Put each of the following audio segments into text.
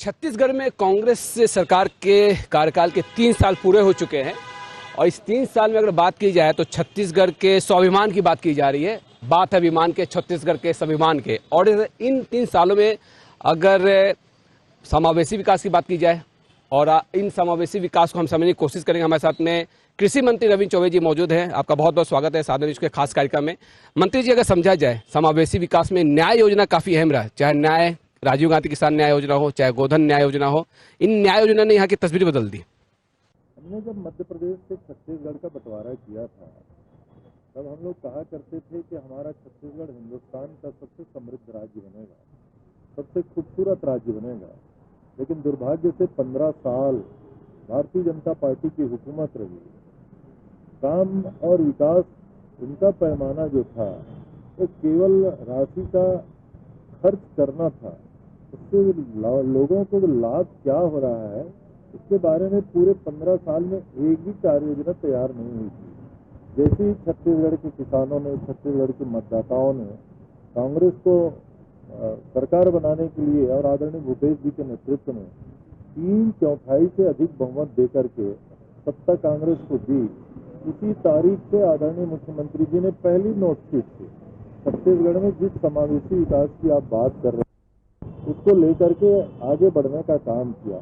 छत्तीसगढ़ में कांग्रेस सरकार के कार्यकाल के 3 साल पूरे हो चुके हैं और इस 3 साल में अगर बात की जाए तो छत्तीसगढ़ के स्वाभिमान की बात की जा रही है। बात है अभिमान के, छत्तीसगढ़ के स्वाभिमान के। और इन 3 सालों में अगर समावेशी विकास की बात की जाए और इन समावेशी विकास को हम समझने की कोशिश करेंगे। हमारे साथ में कृषि मंत्री रविंद्र चौबे जी मौजूद हैं। आपका बहुत बहुत स्वागत है साधन न्यूज के खास कार्यक्रम में। मंत्री जी, अगर समझा जाए समावेशी विकास में न्याय योजना काफी अहम रहा, चाहे न्याय राजीव गांधी किसान न्याय योजना हो, चाहे गोधन न्याय योजना हो। इन न्याय योजना ने यहाँ की तस्वीर बदल दी। हमने जब मध्य प्रदेश से छत्तीसगढ़ का बंटवारा किया था तब हम लोग कहा करते थे कि हमारा छत्तीसगढ़ हिंदुस्तान का सबसे समृद्ध राज्य बनेगा, सबसे खूबसूरत राज्य बनेगा। लेकिन दुर्भाग्य से 15 साल भारतीय जनता पार्टी की हुकूमत रही। काम और विकास, उनका पैमाना जो था वो केवल राशि का खर्च करना था। उससे लोगों को लाभ क्या हो रहा है इसके बारे में पूरे 15 साल में एक भी कार्य योजना तैयार नहीं हुई थी। जैसे ही छत्तीसगढ़ के किसानों ने, छत्तीसगढ़ के मतदाताओं ने कांग्रेस को सरकार बनाने के लिए और आदरणीय भूपेश जी के नेतृत्व में 3/4 से अधिक बहुमत देकर के सत्ता कांग्रेस को दी, उसी तारीख से आदरणीय मुख्यमंत्री जी ने पहली नोटशीट से छत्तीसगढ़ में जिस समावेशी विकास की आप बात कर रहे हैं उसको लेकर के आगे बढ़ने का काम किया।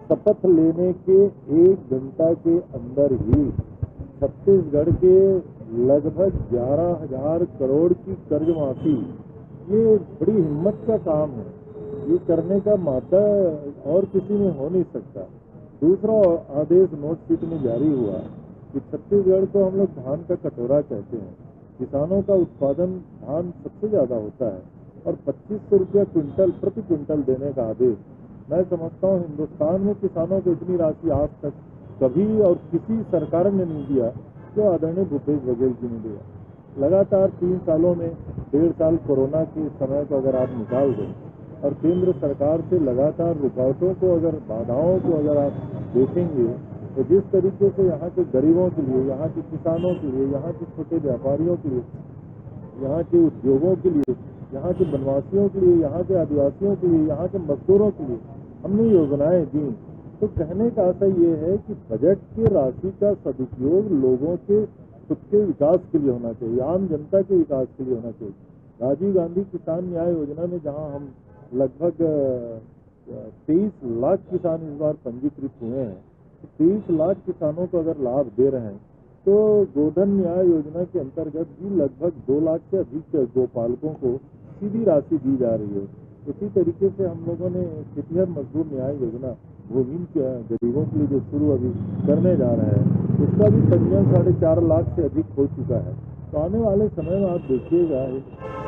शपथ लेने के 1 घंटा के अंदर ही छत्तीसगढ़ के लगभग 11,000 करोड़ की कर्ज माफी, ये बड़ी हिम्मत का काम है। ये करने का मादा और किसी में हो नहीं सकता। दूसरा आदेश नोटशीट में जारी हुआ कि छत्तीसगढ़ को हम लोग धान का कटोरा कहते हैं। किसानों का उत्पादन धान सबसे ज्यादा होता है और 2500 रुपया क्विंटल प्रति क्विंटल देने का आदेश। मैं समझता हूँ हिंदुस्तान में किसानों को इतनी राशि आज तक कभी और किसी सरकार ने नहीं दिया जो आदरणीय भूपेश बघेल जी ने दिया। लगातार 3 सालों में 1.5 साल कोरोना के समय को अगर आप निकाल दें और केंद्र सरकार से लगातार रुकावटों को, अगर बाधाओं को अगर आप देखेंगे तो जिस तरीके से यहाँ के गरीबों के लिए, यहाँ के किसानों के लिए, यहाँ के छोटे व्यापारियों के लिए, यहाँ के उद्योगों के लिए, यहाँ के वनवासियों के लिए, यहाँ के आदिवासियों के लिए, यहाँ के मजदूरों के लिए हमने योजनाएं दी। तो कहने का आशय ये है कि बजट की राशि का सदुपयोग लोगों के खुद के विकास के लिए होना चाहिए, आम जनता के विकास के लिए होना चाहिए। राजीव गांधी किसान न्याय योजना में जहाँ हम लगभग 23 लाख किसान इस बार पंजीकृत हुए हैं, 23 लाख किसानों को अगर लाभ दे रहे हैं तो गोधन न्याय योजना के अंतर्गत भी लगभग 2 लाख से अधिक गोपालकों को सीधी राशि दी जा रही है। इसी तरीके से हम लोगों ने खेतिहर मजदूर न्याय योजना भूमिहीन के गरीबों के लिए जो शुरू अभी करने जा रहे हैं, उसका भी पंजीयन 4.5 लाख से अधिक हो चुका है। तो आने वाले समय में आप देखिएगा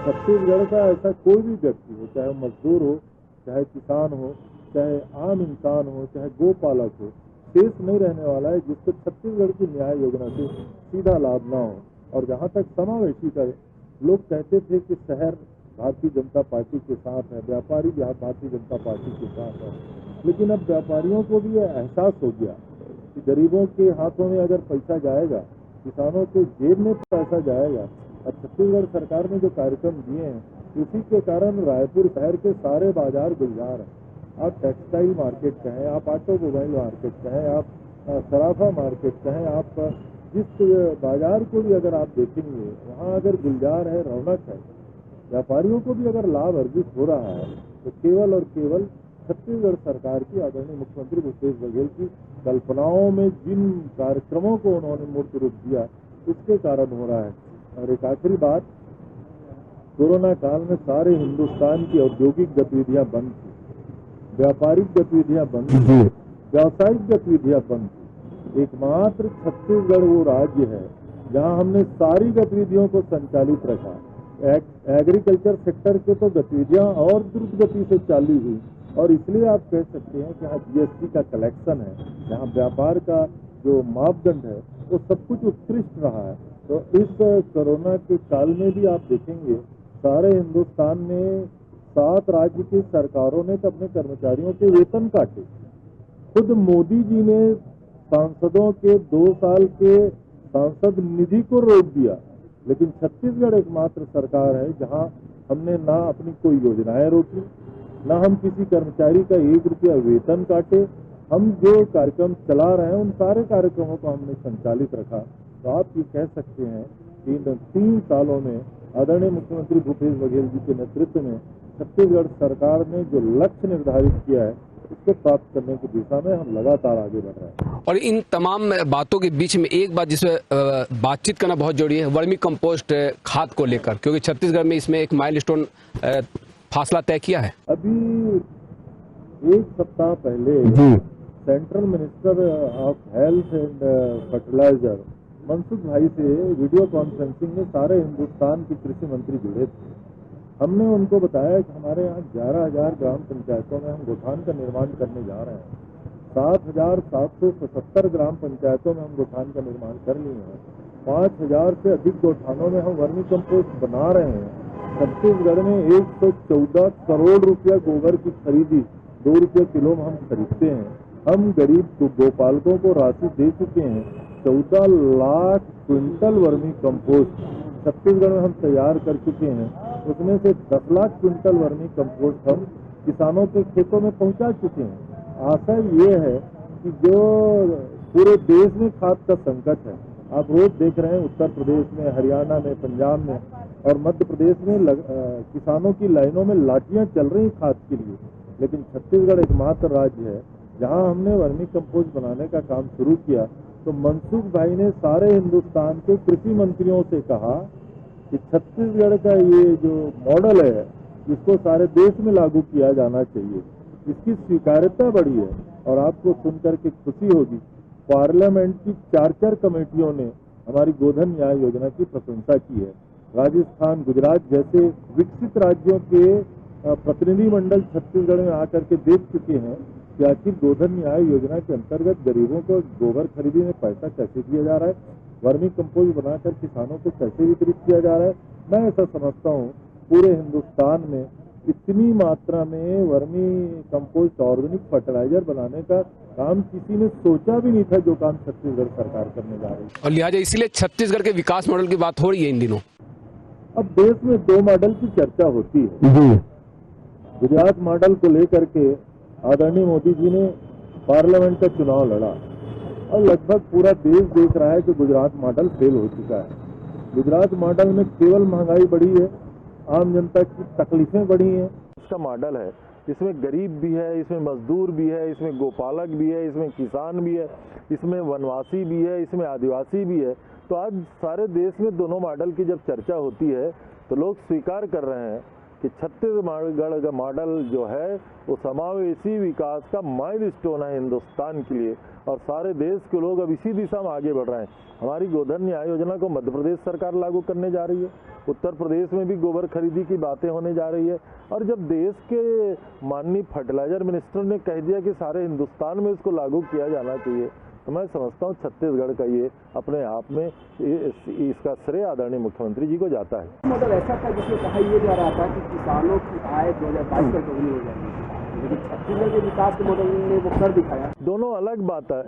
छत्तीसगढ़ का ऐसा कोई भी व्यक्ति हो, चाहे मजदूर हो, चाहे किसान हो, चाहे आम इंसान हो, चाहे गोपालक हो, शेष नहीं रहने वाला है जिसको छत्तीसगढ़ की न्याय योजना से सीधा लाभ ना हो। और जहाँ तक समावेशी का, लोग कहते थे कि शहर भारतीय जनता पार्टी के साथ है, व्यापारी भारतीय जनता पार्टी के साथ है, लेकिन अब व्यापारियों को भी यह एहसास हो गया कि गरीबों के हाथों में अगर पैसा जाएगा, किसानों के जेब में पैसा जाएगा। और छत्तीसगढ़ सरकार ने जो कार्यक्रम दिए हैं उसी के कारण रायपुर शहर के सारे बाजार गुलजार हैं। आप टेक्सटाइल मार्केट कहें, आप ऑटोमोबाइल मार्केट कहें, आप सराफा मार्केट कहें, आप जिस बाजार को भी अगर आप देखेंगे वहाँ अगर गुलजार है, रौनक है, व्यापारियों को भी अगर लाभ अर्जित हो रहा है तो केवल और केवल छत्तीसगढ़ सरकार की, आदरणीय मुख्यमंत्री भूपेश बघेल की कल्पनाओं में जिन कार्यक्रमों को उन्होंने मूर्त रूप दिया उसके कारण हो रहा है। और एक आखिरी बात, कोरोना काल में सारे हिंदुस्तान की औद्योगिक गतिविधियां बंद थी, व्यापारिक गतिविधियां बंद थी, व्यावसायिक गतिविधियां बंद थी। एकमात्र छत्तीसगढ़ वो राज्य है जहां हमने सारी गतिविधियों को संचालित रखा। एग्रीकल्चर सेक्टर के तो गतिविधियां और द्रुत गति से चालू हुई और इसलिए आप कह सकते हैं कि यहाँ जीएसटी का कलेक्शन है, यहाँ व्यापार का जो मापदंड है वो सब कुछ उत्कृष्ट रहा है। तो इस कोरोना के काल में भी आप देखेंगे सारे हिंदुस्तान में 7 राज्य की सरकारों ने तो अपने कर्मचारियों के वेतन काटे। खुद मोदी जी ने सांसदों के 2 साल के सांसद निधि को रोक दिया, लेकिन छत्तीसगढ़ एकमात्र सरकार है जहां हमने ना अपनी कोई योजनाएं रोकी, न हम किसी कर्मचारी का 1 रुपया वेतन काटे। हम जो कार्यक्रम चला रहे हैं उन सारे कार्यक्रमों को हमने संचालित रखा। तो आप ये कह सकते हैं कि इन 3 सालों में आदरणीय मुख्यमंत्री भूपेश बघेल जी के नेतृत्व में छत्तीसगढ़ सरकार ने जो लक्ष्य निर्धारित किया है उसको प्राप्त करने की दिशा में हम लगातार आगे बढ़ रहे हैं। और इन तमाम बातों के बीच में एक बात जिसमें बातचीत करना बहुत जरूरी है, वर्मी कंपोस्ट खाद को लेकर, क्योंकि छत्तीसगढ़ में इसमें एक माइलस्टोन फासला तय किया है। अभी 1 सप्ताह पहले central minister of health and fertilizer Mansukh bhai से वीडियो कॉन्फ्रेंसिंग में सारे हिंदुस्तान के कृषि मंत्री जुड़े थे। हमने उनको बताया कि हमारे यहाँ 11,000 ग्राम पंचायतों में हम गोठान का निर्माण करने जा रहे हैं। 7,777 ग्राम पंचायतों में हम गोठान का निर्माण कर लिए हैं। 5,000 से अधिक गोठानों में हम वर्मी कंपोस्ट बना रहे हैं। छत्तीसगढ़ में 114 करोड़ रुपया गोबर की खरीदी 2 रुपये किलो में हम खरीदते हैं। हम गरीब गोपालकों को राशि दे चुके हैं। 14 lakh quintal vermi compost Chhattisgarh में हम तैयार कर चुके हैं। उसमें से 10 लाख क्विंटल वर्मी कंपोस्ट हम किसानों के खेतों में पहुंचा चुके हैं। आशा ये है कि जो पूरे देश में खाद का संकट है, आप रोज देख रहे हैं उत्तर प्रदेश में, हरियाणा में, पंजाब में और मध्य प्रदेश में किसानों की लाइनों में लाठियां चल रही खाद के लिए, लेकिन छत्तीसगढ़ एकमात्र राज्य है जहां हमने वर्मी कंपोस्ट बनाने का काम शुरू किया। तो मनसुख भाई ने सारे हिंदुस्तान के कृषि मंत्रियों से कहा कि छत्तीसगढ़ का ये जो मॉडल है इसको सारे देश में लागू किया जाना चाहिए। इसकी स्वीकार्यता बढ़ी है और आपको सुनकर के खुशी होगी, पार्लियामेंट की 4 कमेटियों ने हमारी गोधन न्याय योजना की प्रशंसा की है। राजस्थान, गुजरात जैसे विकसित राज्यों के प्रतिनिधि मंडल छत्तीसगढ़ में आकर के देख चुके हैं कि आखिर गोधन न्याय योजना के अंतर्गत गरीबों को गोबर खरीदी में पैसा कैसे दिया जा रहा है, वर्मी कंपोस्ट बनाकर किसानों को कैसे वितरित किया जा रहा है। मैं ऐसा समझता हूँ पूरे हिंदुस्तान में इतनी मात्रा में वर्मी कंपोस्ट ऑर्गेनिक फर्टिलाइजर बनाने का काम किसी ने सोचा भी नहीं था, जो काम छत्तीसगढ़ सरकार करने जा रही है। और लिहाजा इसीलिए छत्तीसगढ़ के विकास मॉडल की बात हो रही है इन दिनों। अब देश में 2 मॉडल की चर्चा होती है। गुजरात मॉडल को लेकर के आदरणीय मोदी जी ने पार्लियामेंट का चुनाव लड़ा और लगभग पूरा देश देख रहा है कि गुजरात मॉडल फेल हो चुका है। गुजरात मॉडल में केवल महंगाई बढ़ी है, आम जनता की तकलीफें बढ़ी हैं। इसका मॉडल है, इसमें गरीब भी है, इसमें मजदूर भी है, इसमें गोपालक भी है, इसमें किसान भी है, इसमें वनवासी भी है, इसमें आदिवासी भी है। तो आज सारे देश में दोनों मॉडल की जब चर्चा होती है तो लोग स्वीकार कर रहे हैं कि छत्तीसगढ़ का मॉडल जो है वो समावेशी विकास का माइलस्टोन है हिंदुस्तान के लिए, और सारे देश के लोग अब इसी दिशा में आगे बढ़ रहे हैं। हमारी गोधन न्याय योजना को मध्य प्रदेश सरकार लागू करने जा रही है, उत्तर प्रदेश में भी गोबर खरीदी की बातें होने जा रही है। और जब देश के माननीय फर्टिलाइजर मिनिस्टर ने कह दिया कि सारे हिंदुस्तान में इसको लागू किया जाना चाहिए, तो मैं समझता हूँ छत्तीसगढ़ का ये अपने आप में इसका श्रेय आदरणीय मुख्यमंत्री जी को जाता है। मॉडल ऐसा था जिसमें कहा यह जा रहा था कि किसानों की आय 2022 तक दोगुनी हो जाएगी, लेकिन छत्तीसगढ़ के विकास के मॉडल ने वो कर दिखाया। दोनों अलग बात है।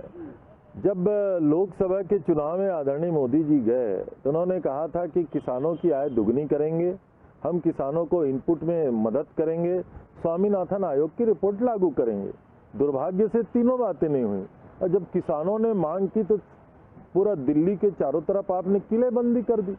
जब लोकसभा के चुनाव में आदरणीय मोदी जी गए तो उन्होंने कहा था कि किसानों की आय दुगनी करेंगे, हम किसानों को इनपुट में मदद करेंगे, स्वामीनाथन आयोग की रिपोर्ट लागू करेंगे। दुर्भाग्य से तीनों बातें नहीं हुई, और जब किसानों ने मांग की तो पूरा दिल्ली के चारों तरफ आपने किलेबंदी कर दी।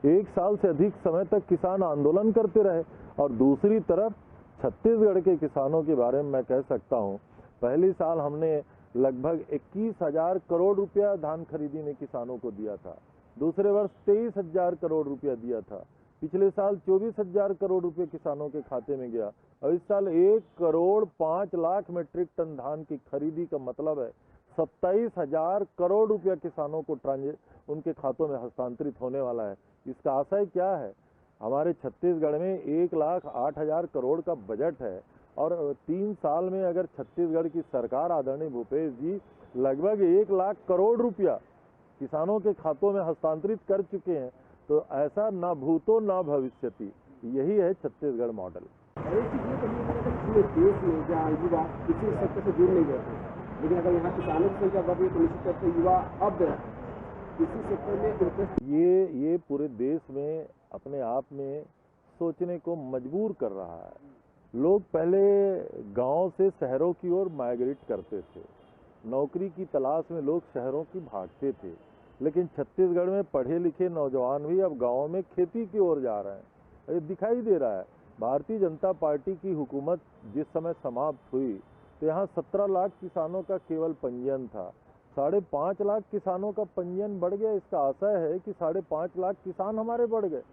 1 साल से अधिक समय तक किसान आंदोलन करते रहे। और दूसरी तरफ छत्तीसगढ़ के किसानों के बारे में मैं कह सकता हूँ, पहले साल हमने लगभग 21,000 करोड़ रुपया धान खरीदी में किसानों को दिया था, दूसरे वर्ष 23,000 करोड़ रुपया दिया था, पिछले साल 24,000 करोड़ रुपए किसानों के खाते में गया, और इस साल 1 करोड़ 5 लाख मीट्रिक टन धान की खरीदी का मतलब है 27,000 करोड़ रुपया किसानों को उनके खातों में हस्तांतरित होने वाला है। इसका आशय क्या है? हमारे छत्तीसगढ़ में 1,08,000 करोड़ का बजट है, और 3 साल में अगर छत्तीसगढ़ की सरकार आदरणीय भूपेश जी लगभग 1 लाख करोड़ रुपया किसानों के खातों में हस्तांतरित कर चुके हैं, तो ऐसा ना भूतो ना भविष्यति, यही है छत्तीसगढ़ मॉडल। पूरे देश में जहाँ युवा किसी सेक्टर से जुड़ नहीं गए थे, लेकिन अगर यहाँ किसानों की संख्या बढ़ रही है तो निश्चित तौर से युवा अब किसी सेक्टर में इंटरेस्ट ये पूरे देश में अपने आप में सोचने को मजबूर कर रहा है लोग पहले गांव से शहरों की ओर माइग्रेट करते थे, नौकरी की तलाश में लोग शहरों की भागते थे, लेकिन छत्तीसगढ़ में पढ़े लिखे नौजवान भी अब गांव में खेती की ओर जा रहे हैं। ये दिखाई दे रहा है। भारतीय जनता पार्टी की हुकूमत जिस समय समाप्त हुई तो यहाँ 17 लाख किसानों का केवल पंजीयन था, 5.5 लाख किसानों का पंजीयन बढ़ गया। इसका आशय है कि 5.5 लाख किसान हमारे बढ़ गए।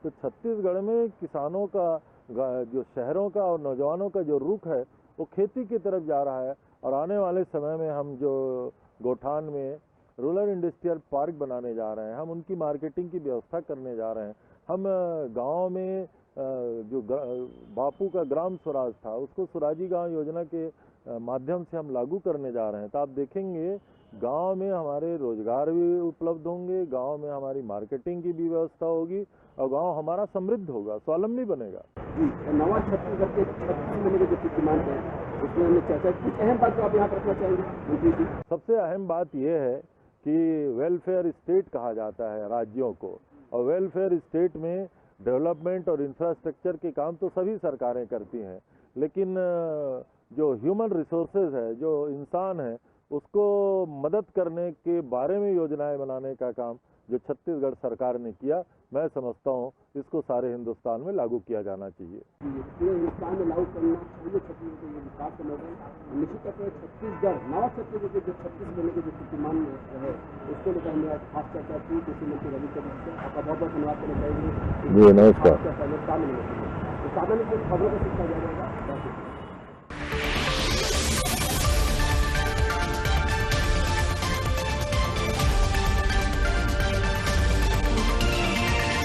तो छत्तीसगढ़ में किसानों का जो शहरों का और नौजवानों का जो रुख है वो खेती की तरफ जा रहा है। और आने वाले समय में हम जो गोठान में रूरल इंडस्ट्रियल पार्क बनाने जा रहे हैं, हम उनकी मार्केटिंग की व्यवस्था करने जा रहे हैं। हम गांव में जो बापू का ग्राम स्वराज था उसको स्वराजी गांव योजना के माध्यम से हम लागू करने जा रहे हैं। तो आप देखेंगे गांव में हमारे रोजगार भी उपलब्ध होंगे, गांव में हमारी मार्केटिंग की भी व्यवस्था होगी और गांव हमारा समृद्ध होगा, स्वावलंबी बनेगा। नवा छत्तीसगढ़ के 36 महीने के जो कीर्तिमान है उसमें हमने चर्चा की। कुछ अहम बात जो आप यहाँ पर रखना चाहेंगे? सबसे अहम बात यह है कि वेलफेयर स्टेट कहा जाता है राज्यों को, और वेलफेयर स्टेट में डेवलपमेंट और इंफ्रास्ट्रक्चर के काम तो सभी सरकारें करती हैं, लेकिन जो ह्यूमन रिसोर्सेज है, जो इंसान है, उसको मदद करने के बारे में योजनाएं बनाने का काम जो छत्तीसगढ़ सरकार ने किया, मैं समझता हूँ इसको सारे हिंदुस्तान में लागू किया जाना चाहिए। पूरे हिंदुस्तान में लागू करना चाहिए छत्तीसगढ़ के विकास का मॉडल। निश्चित तौर पर छत्तीसगढ़ नवा छत्तीसगढ़ के जो 36 महीने के जो कीर्तिमान है उसको लेकर हमने आज खास चर्चा की कृषि मंत्री रवि चौधरी से। आपका बहुत बहुत धन्यवाद करना चाहिए। जी नमस्कार। सामान्य खबरों को सीखा जाएगा।